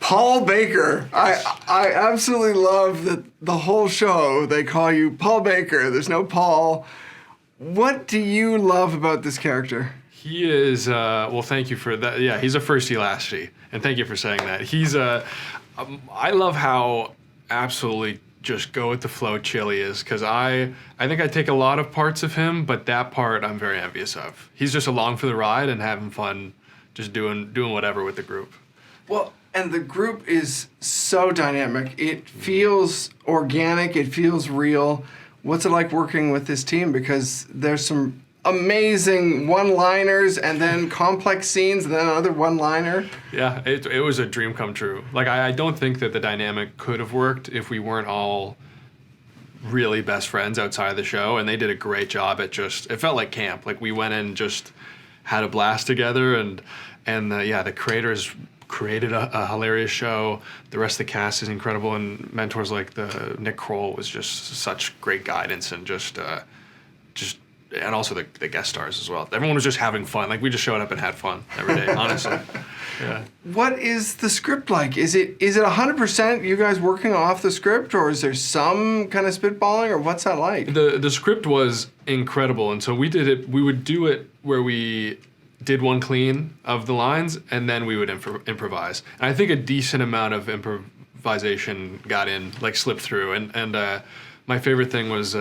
Paul Baker. I absolutely love that the whole show they call you Paul Baker. There's no Paul. What do you love about this character? He is, well, thank you for that. Yeah, he's a firstie lastie, and thank you for saying that. He's, I love how absolutely just go with the flow chill he is, because I think I take a lot of parts of him, but that part I'm very envious of. He's just along for the ride and having fun, just doing whatever with the group. Well, and the group is so dynamic. It feels organic. It feels real. What's it like working with this team? Because there's some amazing one-liners and then complex scenes and then another one-liner. Yeah, it was a dream come true. Like, I don't think that the dynamic could have worked if we weren't all really best friends outside of the show, and they did a great job at just, it felt like camp. Like, we went in and just had a blast together, and the creators created a hilarious show. The rest of the cast is incredible, and mentors like Nick Kroll was just such great guidance, and and also the guest stars as well. Everyone was just having fun. Like, we just showed up and had fun every day, honestly. Yeah. What is the script like? Is it 100% you guys working off the script, or is there some kind of spitballing, or what's that like? The script was incredible, and so we would do it where we did one clean of the lines, and then we would improvise. And I think a decent amount of improvisation slipped through, and my favorite thing was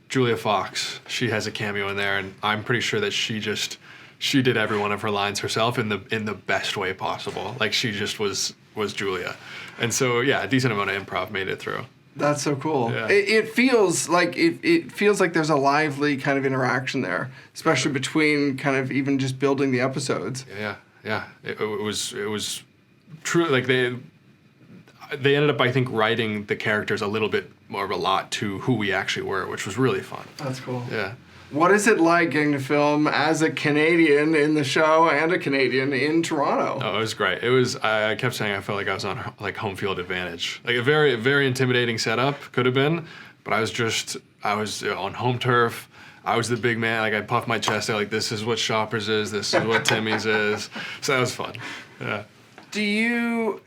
Julia Fox. She has a cameo in there, and I'm pretty sure that she did every one of her lines herself in the best way possible. Like, she just was Julia. And so, yeah, a decent amount of improv made it through. That's so cool. Yeah. It feels like there's a lively kind of interaction there, especially between kind of even just building the episodes. Yeah. It was true. Like, they ended up, I think, writing the characters a little bit more of a lot to who we actually were, which was really fun. That's cool. Yeah. What is it like getting to film as a Canadian in the show and a Canadian in Toronto? Oh, it was great. It was, I kept saying I felt like I was on, like, home field advantage. Like, a very, very intimidating setup could have been, but I was on home turf. I was the big man. Like, I puffed my chest out, like, this is what Shoppers is, this is what Timmy's is. So that was fun. Yeah. Do you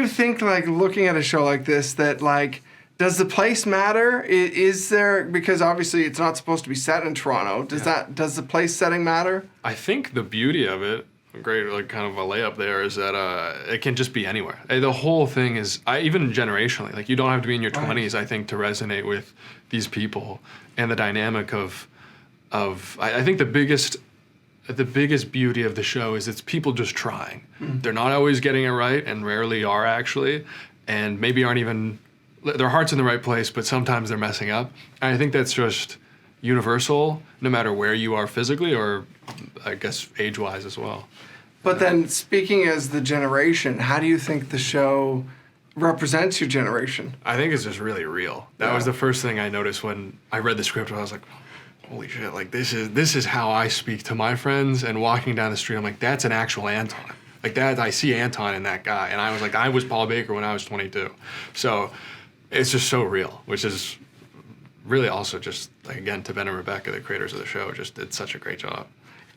think, like, looking at a show like this, that, like, does the place matter? Is there, because obviously it's not supposed to be set in Toronto. Does the place setting matter? I think the beauty of it, great, like, kind of a layup there, is that it can just be anywhere. The whole thing is, even generationally, like, you don't have to be in your 20s, I think, to resonate with these people and the dynamic of I think the biggest beauty of the show is it's people just trying. Mm. They're not always getting it right, and rarely are, actually, and maybe aren't even, their heart's in the right place, but sometimes they're messing up. And I think that's just universal, no matter where you are physically, or I guess age-wise as well. But then, speaking as the generation, how do you think the show represents your generation? I think it's just really real. That was the first thing I noticed when I read the script. I was like, holy shit, like, this is how I speak to my friends. And walking down the street, I'm like, that's an actual Anton. Like, that, I see Anton in that guy. And I was like, I was Paul Baker when I was 22. So it's just so real, which is really also just, like, again, to Ben and Rebecca, the creators of the show, just did such a great job.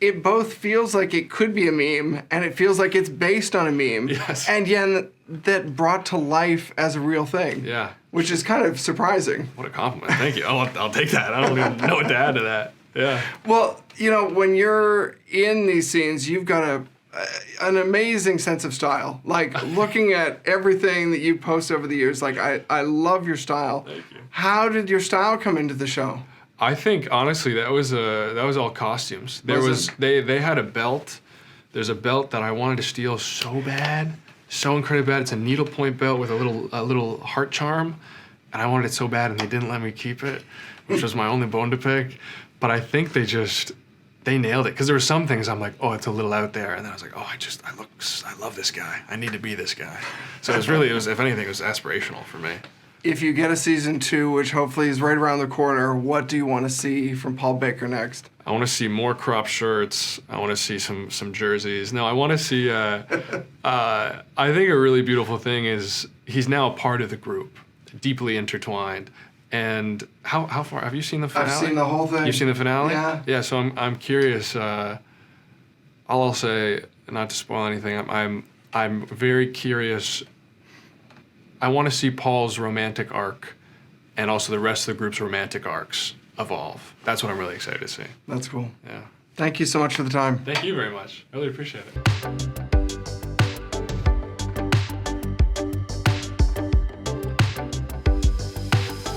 It both feels like it could be a meme, and it feels like it's based on a meme. Yes. And yet that brought to life as a real thing. Yeah. Which is kind of surprising. What a compliment. Thank you. I'll take that. I don't even know what to add to that. Yeah. Well, you know, when you're in these scenes, you've got an amazing sense of style. Like, looking at everything that you've posted over the years, like, I love your style. Thank you. How did your style come into the show? I think, honestly, that was all costumes. They had a belt. There's a belt that I wanted to steal so bad, so incredibly bad. It's a needlepoint belt with a little heart charm, and I wanted it so bad, and they didn't let me keep it, which was my only bone to pick. But I think they nailed it, because there were some things I'm like, oh, it's a little out there, and then I was like, oh, I love this guy. I need to be this guy. So if anything, it was aspirational for me. If you get a season 2, which hopefully is right around the corner, what do you want to see from Paul Baker next? I want to see more crop shirts. I want to see some jerseys. No, I want to see, I think a really beautiful thing is he's now a part of the group, deeply intertwined. And how far, have you seen the finale? I've seen the whole thing. You've seen the finale? Yeah. Yeah, so I'm curious, I'll say, not to spoil anything, I'm very curious I want to see Paul's romantic arc and also the rest of the group's romantic arcs evolve. That's what I'm really excited to see. That's cool. Yeah. Thank you so much for the time. Thank you very much. I really appreciate it.